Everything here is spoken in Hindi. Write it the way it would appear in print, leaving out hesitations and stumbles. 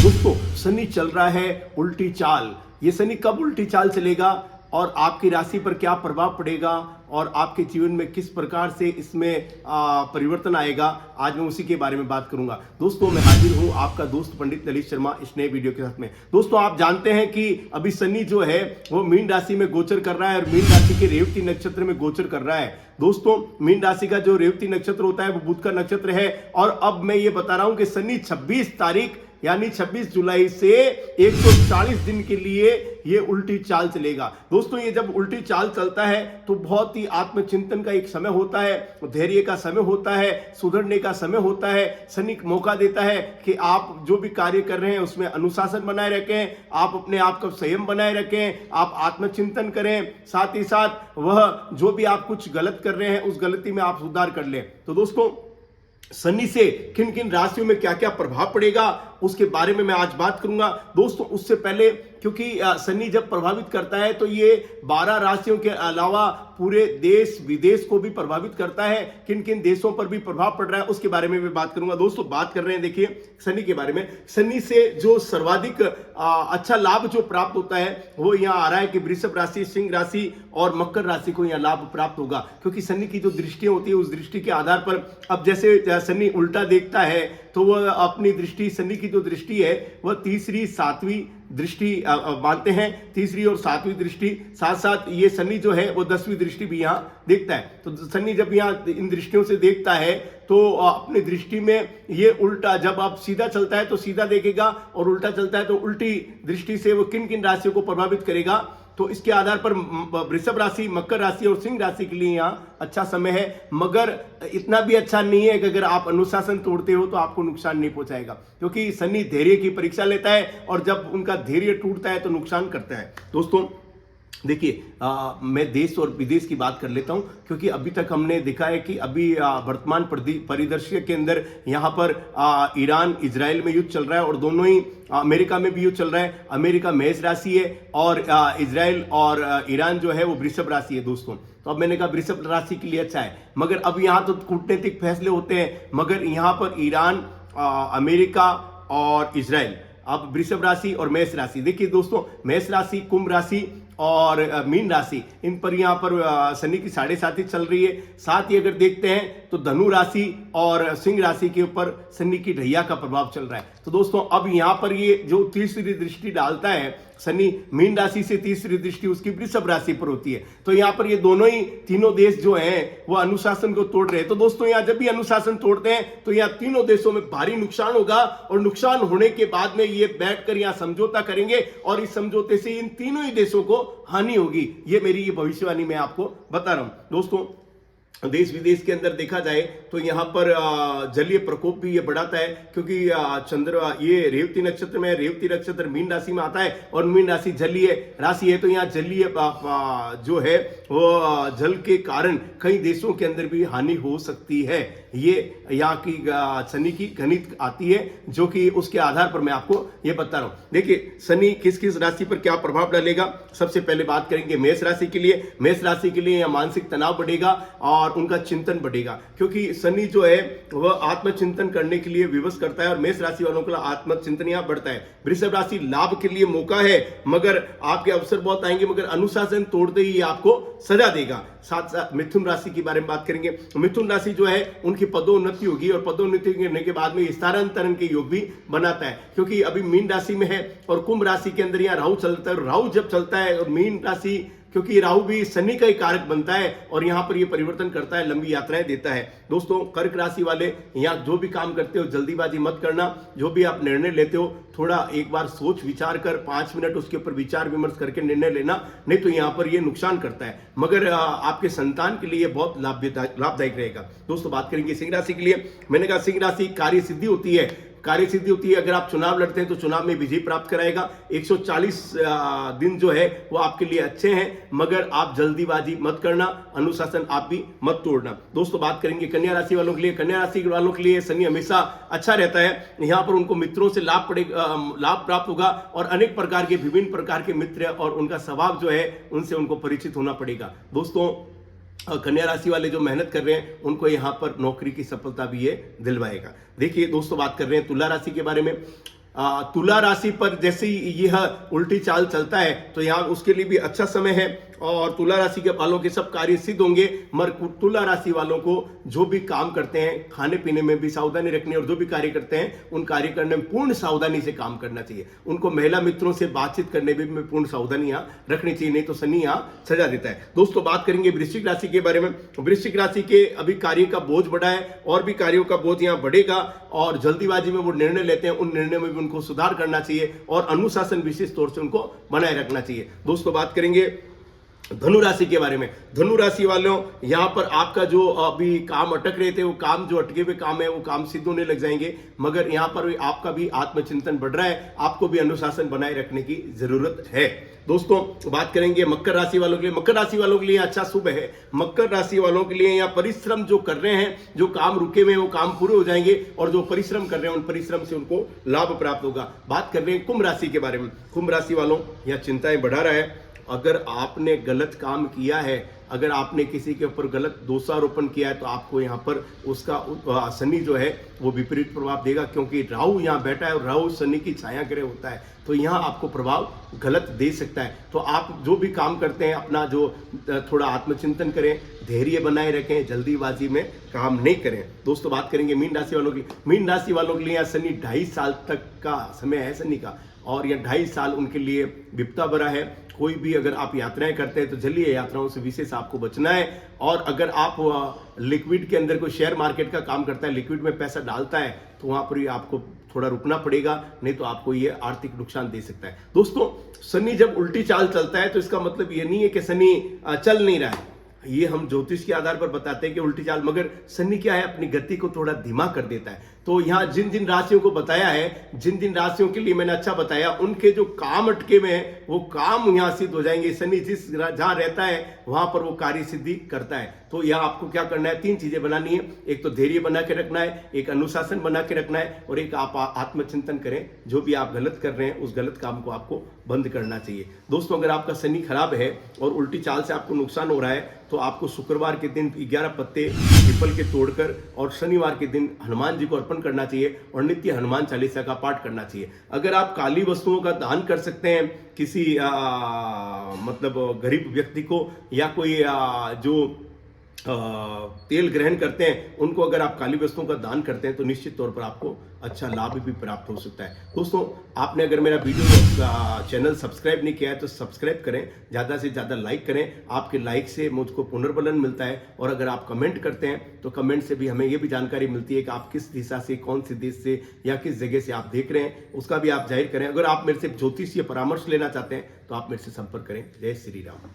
दोस्तों शनि चल रहा है उल्टी चाल। ये शनि कब उल्टी चाल चलेगा और आपकी राशि पर क्या प्रभाव पड़ेगा और आपके जीवन में किस प्रकार से इसमें परिवर्तन आएगा, आज मैं उसी के बारे में बात करूंगा। दोस्तों मैं हाजिर हूं आपका दोस्त पंडित ललित शर्मा इस नए वीडियो के साथ में। दोस्तों आप जानते हैं कि अभी शनि जो है वो मीन राशि में गोचर कर रहा है और मीन राशि के रेवती नक्षत्र में गोचर कर रहा है। दोस्तों मीन राशि का जो रेवती नक्षत्र होता है वो बुध का नक्षत्र है और अब मैं ये बता रहा हूं कि शनि 26 तारीख यानी 26 जुलाई से 140 दिन के लिए ये उल्टी चाल चलेगा। दोस्तों ये जब उल्टी चाल चलता है तो बहुत ही आत्मचिंतन का एक समय होता है, धैर्य का समय होता है, सुधरने का समय होता है। शनि मौका देता है कि आप जो भी कार्य कर रहे हैं उसमें अनुशासन बनाए रखें, आप अपने आप का संयम बनाए रखें, आप आत्मचिंतन करें, साथ ही साथ वह जो भी आप कुछ गलत कर रहे हैं उस गलती में आप सुधार कर लें। तो दोस्तों शनि से किन किन राशियों में क्या क्या प्रभाव पड़ेगा उसके बारे में मैं आज बात करूंगा। दोस्तों उससे पहले क्योंकि शनि जब प्रभावित करता है तो ये 12 राशियों के अलावा पूरे देश विदेश को भी प्रभावित करता है। किन किन देशों पर भी प्रभाव पड़ रहा है उसके बारे में भी बात करूंगा। दोस्तों बात कर रहे हैं देखिए शनि के बारे में। शनि से जो सर्वाधिक अच्छा लाभ जो प्राप्त होता है वो यहाँ आ रहा है कि वृषभ राशि, सिंह राशि और मकर राशि को यहाँ लाभ प्राप्त होगा, क्योंकि शनि की जो दृष्टियां होती है उस दृष्टि के आधार पर अब जैसे शनि उल्टा देखता है तो वह अपनी दृष्टि, शनि की जो दृष्टि है वह तीसरी सातवीं दृष्टि मानते हैं, तीसरी और सातवीं दृष्टि, साथ साथ ये शनि जो है वो 10वीं दृष्टि भी यहाँ देखता है। तो शनि जब यहाँ इन दृष्टियों से देखता है तो अपनी दृष्टि में ये उल्टा, जब आप सीधा चलता है तो सीधा देखेगा और उल्टा चलता है तो उल्टी दृष्टि से वो किन किन राशियों को प्रभावित करेगा। तो इसके आधार पर वृषभ राशि, मकर राशि और सिंह राशि के लिए यहाँ अच्छा समय है, मगर इतना भी अच्छा नहीं है कि अगर आप अनुशासन तोड़ते हो तो आपको नुकसान नहीं पहुंचाएगा, क्योंकि शनि धैर्य की परीक्षा लेता है और जब उनका धैर्य टूटता है तो नुकसान करता है। दोस्तों देखिए मैं देश और विदेश की बात कर लेता हूं, क्योंकि अभी तक हमने देखा है कि अभी वर्तमान परिदृश्य के अंदर यहाँ पर ईरान इजराइल में युद्ध चल रहा है और दोनों ही अमेरिका में भी युद्ध चल रहा है। अमेरिका मेष राशि है और इजराइल और ईरान जो है वो वृषभ राशि है। दोस्तों तो अब मैंने कहा वृषभ राशि के लिए अच्छा है, मगर अब यहाँ तो कूटनीतिक फैसले होते हैं, मगर यहाँ पर ईरान, अमेरिका और इजराइल, अब वृषभ राशि और मेष राशि। देखिए दोस्तों मेष राशि, कुंभ राशि और मीन राशि, इन पर यहाँ पर शनि की 7.5 चल रही है। साथ ही अगर देखते हैं तो धनु राशि और सिंह राशि के ऊपर शनि की ढैया का प्रभाव चल रहा है। तो दोस्तों अब यहाँ पर ये जो तीसरी दृष्टि डालता है शनि, मीन राशि से तीसरी दृष्टि उसकी वृषभ राशि पर होती है। तो यहाँ पर ये दोनों ही तीनों देश जो हैं वो अनुशासन को तोड़ रहे हैं। तो दोस्तों यहाँ जब भी अनुशासन तोड़ते हैं तो यहाँ तीनों देशों में भारी नुकसान होगा और नुकसान होने के बाद में ये बैठकर यहाँ समझौता करेंगे और इस समझौते से इन तीनों ही देशों को हानि होगी। ये मेरी ये भविष्यवाणी मैं आपको बता रहा हूं। दोस्तों देश विदेश के अंदर देखा जाए तो यहाँ पर जलीय प्रकोप भी ये बढ़ाता है, क्योंकि चंद्र ये रेवती नक्षत्र में, रेवती नक्षत्र मीन राशि में आता है और मीन राशि जलीय राशि है। तो यहाँ जलीय जो है वो जल के कारण कई देशों के अंदर भी हानि हो सकती है। ये यहाँ की शनि की गणित आती है जो कि उसके आधार पर मैं आपको ये बता रहा हूँ। देखिए शनि किस किस राशि पर क्या प्रभाव डालेगा। सबसे पहले बात करेंगे मेष राशि के लिए। मेष राशि के लिए यहाँ मानसिक तनाव बढ़ेगा और उनका चिंतन बढ़ेगा, क्योंकि शनि जो है वह आत्मचिंतन करने के लिए विवश करता है और मेष राशि वालों का आत्मचिंतन यहाँ बढ़ता है। वृषभ राशि लाभ के लिए मौका है, मगर आपके अवसर बहुत आएंगे, मगर अनुशासन तोड़ते ही आपको सजा देगा। साथ साथ मिथुन राशि के बारे में बात करेंगे। मिथुन राशि जो है उनकी पदोन्नति होगी और पदोन्नति करने के बाद में स्थानांतरण के योग भी बनाता है, क्योंकि अभी मीन राशि में है और कुंभ राशि के अंदर यहाँ राहु चलता है। राहु जब चलता है और मीन राशि, क्योंकि राहु भी शनि का ही कारक बनता है और यहाँ पर ये परिवर्तन करता है, लंबी यात्राएं देता है। दोस्तों कर्क राशि वाले यहाँ जो भी काम करते हो जल्दीबाजी मत करना, जो भी आप निर्णय लेते हो थोड़ा एक बार सोच विचार कर 5 मिनट उसके ऊपर विचार विमर्श करके निर्णय लेना, नहीं तो यहाँ पर ये नुकसान करता है, मगर आपके संतान के लिए बहुत लाभदायक रहेगा। दोस्तों बात करेंगे सिंह राशि के लिए। मैंने कहा सिंह राशि कार्य सिद्धि होती है, कार्य सिद्धि होती है। अगर आप चुनाव लड़ते हैं तो चुनाव में विजय प्राप्त कराएगा। 140 दिन जो है वो आपके लिए अच्छे हैं, मगर आप जल्दीबाजी मत करना, अनुशासन आप भी मत तोड़ना। दोस्तों बात करेंगे कन्या राशि वालों के लिए। कन्या राशि वालों के लिए शनि हमेशा अच्छा रहता है। यहाँ पर उनको मित्रों से लाभ प्राप्त होगा और अनेक प्रकार के विभिन्न प्रकार के मित्र और उनका स्वभाव जो है उनसे उनको परिचित होना पड़ेगा। दोस्तों कन्या राशि वाले जो मेहनत कर रहे हैं उनको यहाँ पर नौकरी की सफलता भी ये दिलवाएगा। देखिए दोस्तों बात कर रहे हैं तुला राशि के बारे में। तुला राशि पर जैसे ही यह उल्टी चाल चलता है तो यहाँ उसके लिए भी अच्छा समय है और तुला राशि के वालों के सब कार्य सिद्ध होंगे। मगर तुला राशि वालों को जो भी काम करते हैं खाने पीने में भी सावधानी रखनी है और जो भी कार्य करते हैं उन कार्य करने में पूर्ण सावधानी से काम करना चाहिए। उनको महिला मित्रों से बातचीत करने में भी पूर्ण सावधानी यहाँ रखनी चाहिए, नहीं तो शनि यहाँ सजा देता है। दोस्तों बात करेंगे वृश्चिक राशि के बारे में। वृश्चिक राशि के अभी कार्य का बोझ बढ़ा है और भी कार्यों का बोझ यहाँ बढ़ेगा और जल्दीबाजी में वो निर्णय लेते हैं, उन निर्णय में भी उनको सुधार करना चाहिए और अनुशासन विशेष तौर से उनको बनाए रखना चाहिए। दोस्तों बात करेंगे धनु राशि के बारे में। धनु राशि वालों यहाँ पर आपका जो अभी काम अटक रहे थे वो काम जो अटके हुए काम है वो काम सिद्ध होने लग जाएंगे, मगर यहाँ पर आपका भी आत्मचिंतन बढ़ रहा है, आपको भी अनुशासन बनाए रखने की जरूरत है। दोस्तों बात करेंगे मकर राशि वालों के लिए। मकर राशि वालों के लिए अच्छा शुभ है। मकर राशि वालों के लिए यहाँ परिश्रम जो कर रहे हैं, जो काम रुके हुए हैं वो काम पूरे हो जाएंगे और जो परिश्रम कर रहे हैं उन परिश्रम से उनको लाभ प्राप्त होगा। बात कर रहे हैं कुंभ राशि के बारे में। कुंभ राशि वालों यहाँ चिंताएं बढ़ा रहा है। अगर आपने गलत काम किया है, अगर आपने किसी के ऊपर गलत दोषारोपण किया है तो आपको यहाँ पर उसका शनि जो है वो विपरीत प्रभाव देगा, क्योंकि राहु यहाँ बैठा है और राहु शनि की छाया ग्रह होता है, तो यहाँ आपको प्रभाव गलत दे सकता है। तो आप जो भी काम करते हैं अपना जो थोड़ा आत्मचिंतन करें, धैर्य बनाए रखें, जल्दीबाजी में काम नहीं करें। दोस्तों बात करेंगे मीन राशि वालों की। मीन राशि वालों के लिए यहाँ शनि 2.5 साल तक का समय है शनि का, और यह 2.5 साल उनके लिए विपदा भरा है। कोई भी अगर आप यात्राएं करते हैं तो जलीय यात्राओं से विशेष आपको बचना है। और अगर आप लिक्विड के अंदर कोई शेयर मार्केट का काम करता है, लिक्विड में पैसा डालता है, तो वहां पर आपको थोड़ा रुकना पड़ेगा, नहीं तो आपको ये आर्थिक नुकसान दे सकता है। दोस्तों शनि जब उल्टी चाल चलता है तो इसका मतलब ये नहीं है कि शनि चल नहीं रहा है, ये हम ज्योतिष के आधार पर बताते हैं कि उल्टी चाल, मगर शनि क्या है अपनी गति को थोड़ा धीमा कर देता है। तो यहाँ जिन जिन राशियों को बताया है, जिन जिन राशियों के लिए मैंने अच्छा बताया, उनके जो काम अटके हुए हैं वो काम यहाँ सिद्ध हो जाएंगे। शनि जिस जहाँ रहता है वहां पर वो कार्य सिद्धि करता है। तो यहाँ आपको क्या करना है, 3 चीजें बनानी है। एक तो धैर्य बना के रखना है, एक अनुशासन बना के रखना है, और एक आप आत्मचिंतन करें। जो भी आप गलत कर रहे हैं उस गलत काम को आपको बंद करना चाहिए। दोस्तों अगर आपका शनि खराब है और उल्टी चाल से आपको नुकसान हो रहा है तो आपको शुक्रवार के दिन 11 पत्ते पीपल के तोड़कर और शनिवार के दिन हनुमान जी को अर्पण करना चाहिए और नित्य हनुमान चालीसा का पाठ करना चाहिए। अगर आप काली वस्तुओं का दान कर सकते हैं किसी मतलब गरीब व्यक्ति को, या कोई जो तेल ग्रहण करते हैं उनको अगर आप काली वस्तुओं का दान करते हैं तो निश्चित तौर पर आपको अच्छा लाभ भी प्राप्त हो सकता है। दोस्तों आपने अगर मेरा वीडियो चैनल सब्सक्राइब नहीं किया है तो सब्सक्राइब करें, ज़्यादा से ज़्यादा लाइक करें। आपके लाइक से मुझको पुनर्बलन मिलता है, और अगर आप कमेंट करते हैं तो कमेंट से भी हमें ये भी जानकारी मिलती है कि आप किस दिशा से, कौन से देश से या किस जगह से आप देख रहे हैं, उसका भी आप जाहिर करें। अगर आप मेरे से ज्योतिषीय परामर्श लेना चाहते हैं तो आप मेरे से संपर्क करें। जय श्री राम।